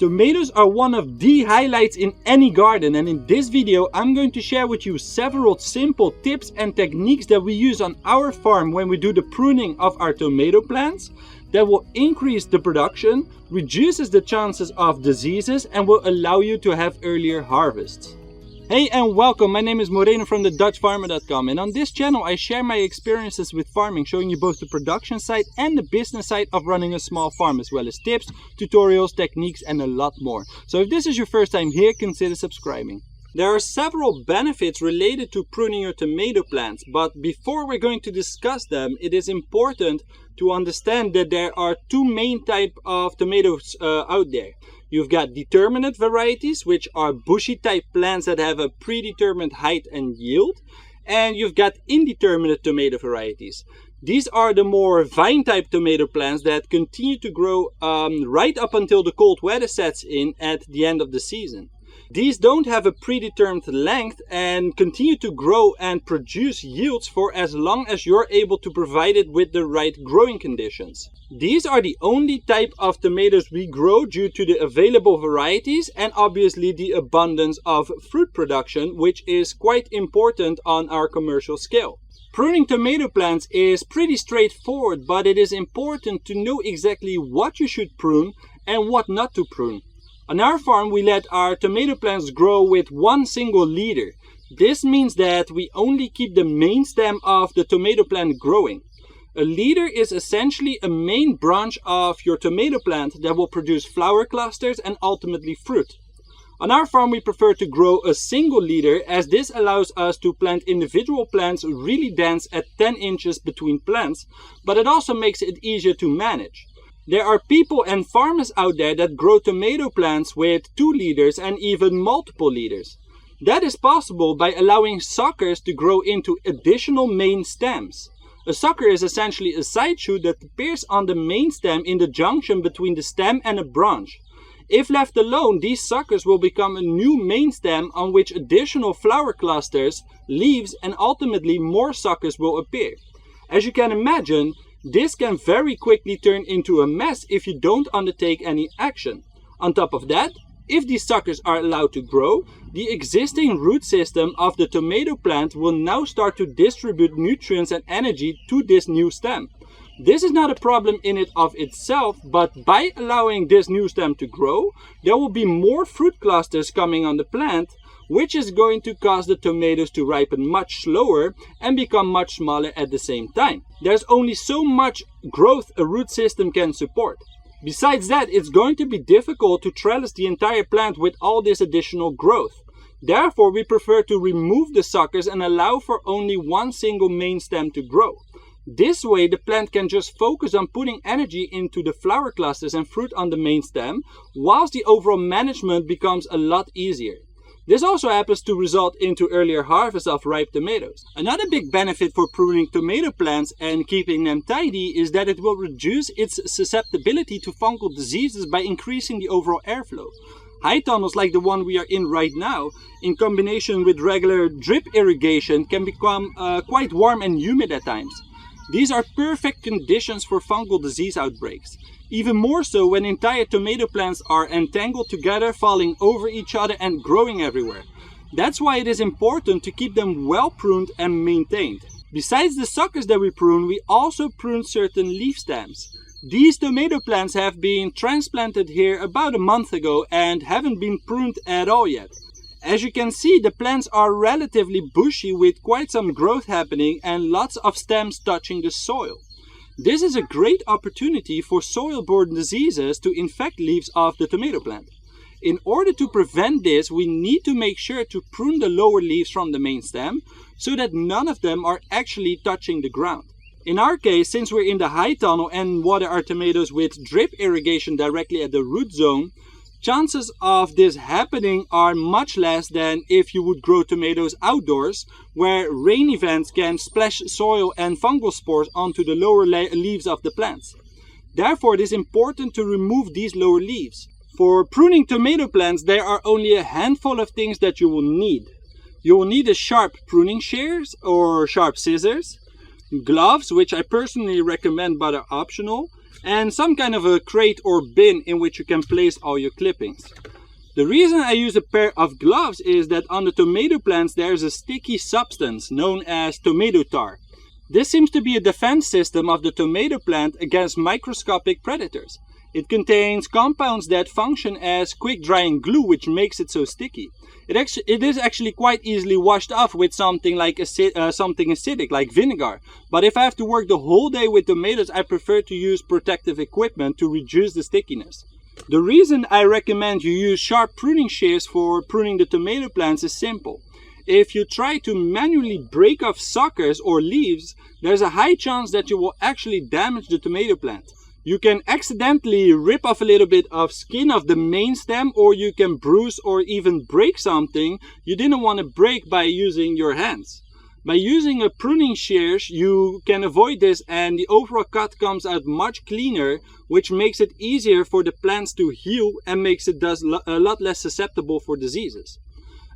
Tomatoes are one of the highlights in any garden, and in this video I'm going to share with you several simple tips and techniques that we use on our farm when we do the pruning of our tomato plants that will increase the production, reduces the chances of diseases, and will allow you to have earlier harvests. Hey and welcome, my name is Moreno from theDutchFarmer.com, and on this channel I share my experiences with farming, showing you both the production side and the business side of running a small farm, as well as tips, tutorials, techniques and a lot more. So if this is your first time here, consider subscribing. There are several benefits related to pruning your tomato plants, but before we're going to discuss them, it is important to understand that there are two main types of tomatoes out there. You've got determinate varieties, which are bushy type plants that have a predetermined height and yield. And you've got indeterminate tomato varieties. These are the more vine type tomato plants that continue to grow right up until the cold weather sets in at the end of the season. These don't have a predetermined length and continue to grow and produce yields for as long as you're able to provide it with the right growing conditions. These are the only type of tomatoes we grow due to the available varieties and obviously the abundance of fruit production, which is quite important on our commercial scale. Pruning tomato plants is pretty straightforward, but it is important to know exactly what you should prune and what not to prune. On our farm, we let our tomato plants grow with one single leader. This means that we only keep the main stem of the tomato plant growing. A leader is essentially a main branch of your tomato plant that will produce flower clusters and ultimately fruit. On our farm, we prefer to grow a single leader, as this allows us to plant individual plants really dense at 10 inches between plants, but it also makes it easier to manage. There are people and farmers out there that grow tomato plants with 2 leaders and even multiple leaders. That is possible by allowing suckers to grow into additional main stems. A sucker is essentially a side shoot that appears on the main stem in the junction between the stem and a branch. If left alone, these suckers will become a new main stem on which additional flower clusters, leaves and ultimately more suckers will appear. As you can imagine, this can very quickly turn into a mess if you don't undertake any action. On top of that, if these suckers are allowed to grow, the existing root system of the tomato plant will now start to distribute nutrients and energy to this new stem. This is not a problem in it of itself, but by allowing this new stem to grow, there will be more fruit clusters coming on the plant, which is going to cause the tomatoes to ripen much slower and become much smaller at the same time. There's only so much growth a root system can support. Besides that, it's going to be difficult to trellis the entire plant with all this additional growth. Therefore, we prefer to remove the suckers and allow for only one single main stem to grow. This way, the plant can just focus on putting energy into the flower clusters and fruit on the main stem, whilst the overall management becomes a lot easier. This also happens to result into earlier harvest of ripe tomatoes. Another big benefit for pruning tomato plants and keeping them tidy is that it will reduce its susceptibility to fungal diseases by increasing the overall airflow. High tunnels like the one we are in right now, in combination with regular drip irrigation, can become quite warm and humid at times. These are perfect conditions for fungal disease outbreaks. Even more so when entire tomato plants are entangled together, falling over each other and growing everywhere. That's why it is important to keep them well pruned and maintained. Besides the suckers that we prune, we also prune certain leaf stems. These tomato plants have been transplanted here about a month ago and haven't been pruned at all yet. As you can see, the plants are relatively bushy with quite some growth happening and lots of stems touching the soil. This is a great opportunity for soil-borne diseases to infect leaves of the tomato plant. In order to prevent this, we need to make sure to prune the lower leaves from the main stem so that none of them are actually touching the ground. In our case, since we're in the high tunnel and water our tomatoes with drip irrigation directly at the root zone, chances of this happening are much less than if you would grow tomatoes outdoors, where rain events can splash soil and fungal spores onto the lower leaves of the plants. Therefore, it is important to remove these lower leaves. For pruning tomato plants, there are only a handful of things that you will need. You will need a sharp pruning shears or sharp scissors, gloves, which I personally recommend but are optional, and some kind of a crate or bin in which you can place all your clippings. The reason I use a pair of gloves is that on the tomato plants there is a sticky substance known as tomato tar. This seems to be a defense system of the tomato plant against microscopic predators. It contains compounds that function as quick drying glue, which makes it so sticky. It is actually quite easily washed off with something like something acidic like vinegar. But if I have to work the whole day with tomatoes, I prefer to use protective equipment to reduce the stickiness. The reason I recommend you use sharp pruning shears for pruning the tomato plants is simple. If you try to manually break off suckers or leaves, there's a high chance that you will actually damage the tomato plant. You can accidentally rip off a little bit of skin of the main stem, or you can bruise or even break something you didn't want to break by using your hands. By using a pruning shears, you can avoid this and the overall cut comes out much cleaner, which makes it easier for the plants to heal and makes it thus a lot less susceptible for diseases.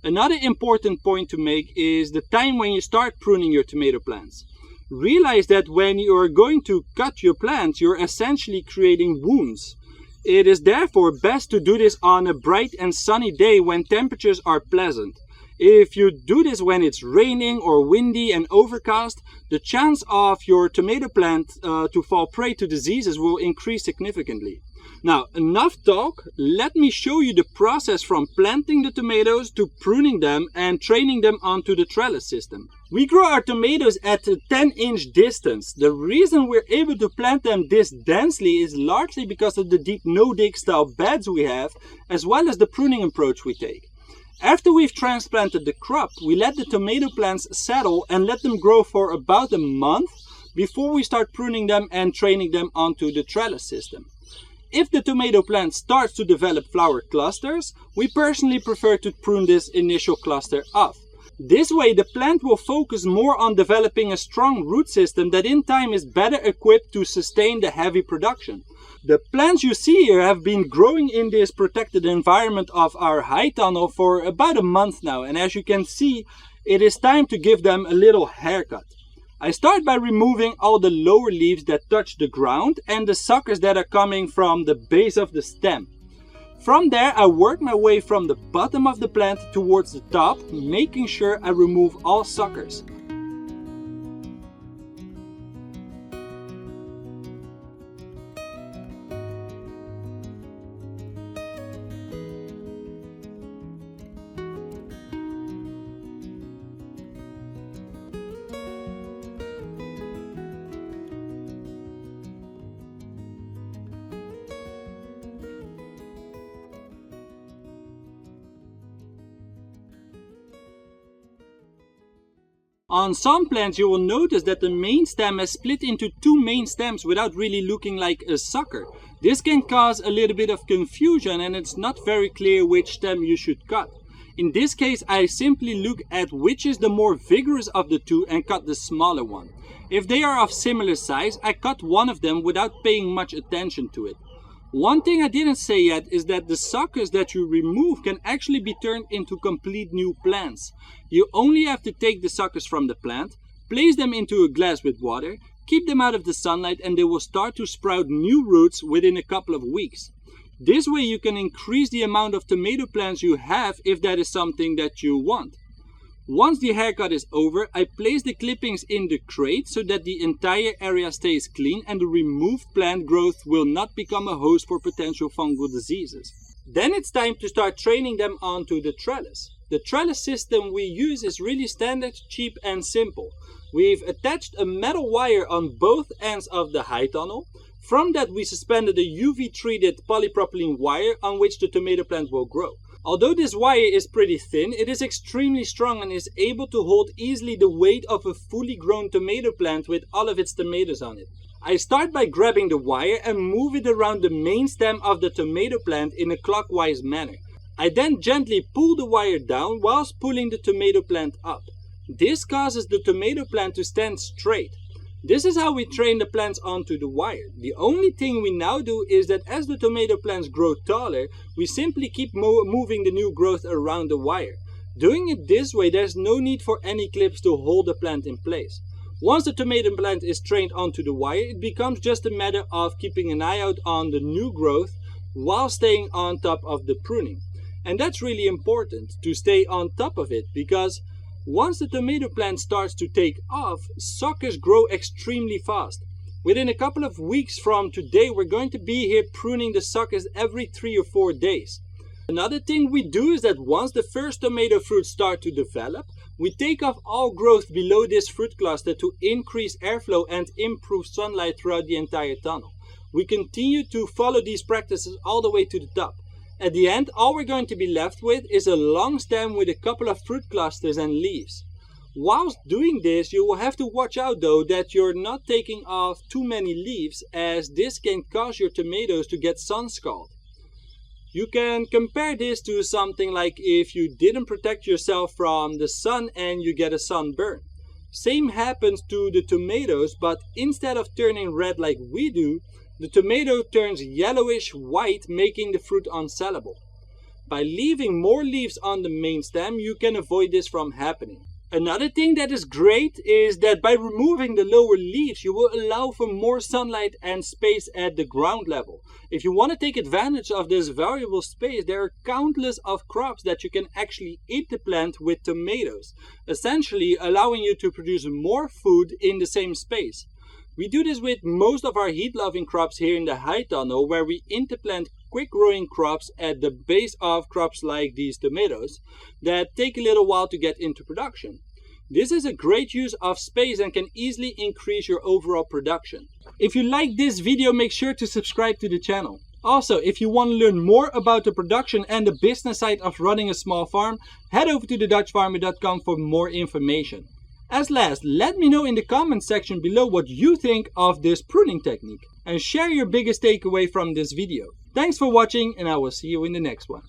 Another important point to make is the time when you start pruning your tomato plants. Realize that when you are going to cut your plants, you're essentially creating wounds. It is therefore best to do this on a bright and sunny day when temperatures are pleasant. If you do this when it's raining or windy and overcast, the chance of your tomato plant to fall prey to diseases will increase significantly. Now, enough talk, let me show you the process from planting the tomatoes to pruning them and training them onto the trellis system. We grow our tomatoes at a 10-inch distance. The reason we're able to plant them this densely is largely because of the deep no-dig style beds we have, as well as the pruning approach we take. After we've transplanted the crop, we let the tomato plants settle and let them grow for about a month before we start pruning them and training them onto the trellis system. If the tomato plant starts to develop flower clusters, we personally prefer to prune this initial cluster off. This way the plant will focus more on developing a strong root system that in time is better equipped to sustain the heavy production. The plants you see here have been growing in this protected environment of our high tunnel for about a month now, and as you can see, it is time to give them a little haircut. I start by removing all the lower leaves that touch the ground and the suckers that are coming from the base of the stem. From there I work my way from the bottom of the plant towards the top, making sure I remove all suckers. On some plants you will notice that the main stem has split into two main stems without really looking like a sucker. This can cause a little bit of confusion and it's not very clear which stem you should cut. In this case I simply look at which is the more vigorous of the two and cut the smaller one. If they are of similar size, I cut one of them without paying much attention to it. One thing I didn't say yet is that the suckers that you remove can actually be turned into complete new plants. You only have to take the suckers from the plant, place them into a glass with water, keep them out of the sunlight, and they will start to sprout new roots within a couple of weeks. This way you can increase the amount of tomato plants you have if that is something that you want. Once the haircut is over, I place the clippings in the crate so that the entire area stays clean and the removed plant growth will not become a host for potential fungal diseases. Then it's time to start training them onto the trellis. The trellis system we use is really standard, cheap and simple. We've attached a metal wire on both ends of the high tunnel. From that we suspended a UV treated polypropylene wire on which the tomato plant will grow. Although this wire is pretty thin, it is extremely strong and is able to hold easily the weight of a fully grown tomato plant with all of its tomatoes on it. I start by grabbing the wire and move it around the main stem of the tomato plant in a clockwise manner. I then gently pull the wire down whilst pulling the tomato plant up. This causes the tomato plant to stand straight. This is how we train the plants onto the wire. The only thing we now do is that as the tomato plants grow taller, we simply keep moving the new growth around the wire. Doing it this way, there's no need for any clips to hold the plant in place. Once the tomato plant is trained onto the wire, it becomes just a matter of keeping an eye out on the new growth while staying on top of the pruning. And that's really important, to stay on top of it, because once the tomato plant starts to take off, suckers grow extremely fast. Within a couple of weeks from today, we're going to be here pruning the suckers every 3 or 4 days. Another thing we do is that once the first tomato fruits start to develop, we take off all growth below this fruit cluster to increase airflow and improve sunlight throughout the entire tunnel. We continue to follow these practices all the way to the top. At the end, all we're going to be left with is a long stem with a couple of fruit clusters and leaves. Whilst doing this, you will have to watch out though that you're not taking off too many leaves, as this can cause your tomatoes to get sun scald. You can compare this to something like if you didn't protect yourself from the sun and you get a sunburn. Same happens to the tomatoes, but instead of turning red like we do, the tomato turns yellowish white, making the fruit unsellable. By leaving more leaves on the main stem, you can avoid this from happening. Another thing that is great is that by removing the lower leaves, you will allow for more sunlight and space at the ground level. If you want to take advantage of this valuable space, there are countless of crops that you can actually interplant with tomatoes, essentially allowing you to produce more food in the same space. We do this with most of our heat-loving crops here in the high tunnel, where we interplant quick-growing crops at the base of crops like these tomatoes that take a little while to get into production. This is a great use of space and can easily increase your overall production. If you like this video, make sure to subscribe to the channel. Also, if you want to learn more about the production and the business side of running a small farm, head over to thedutchfarmer.com for more information. As last, let me know in the comments section below what you think of this pruning technique, and share your biggest takeaway from this video. Thanks for watching, and I will see you in the next one.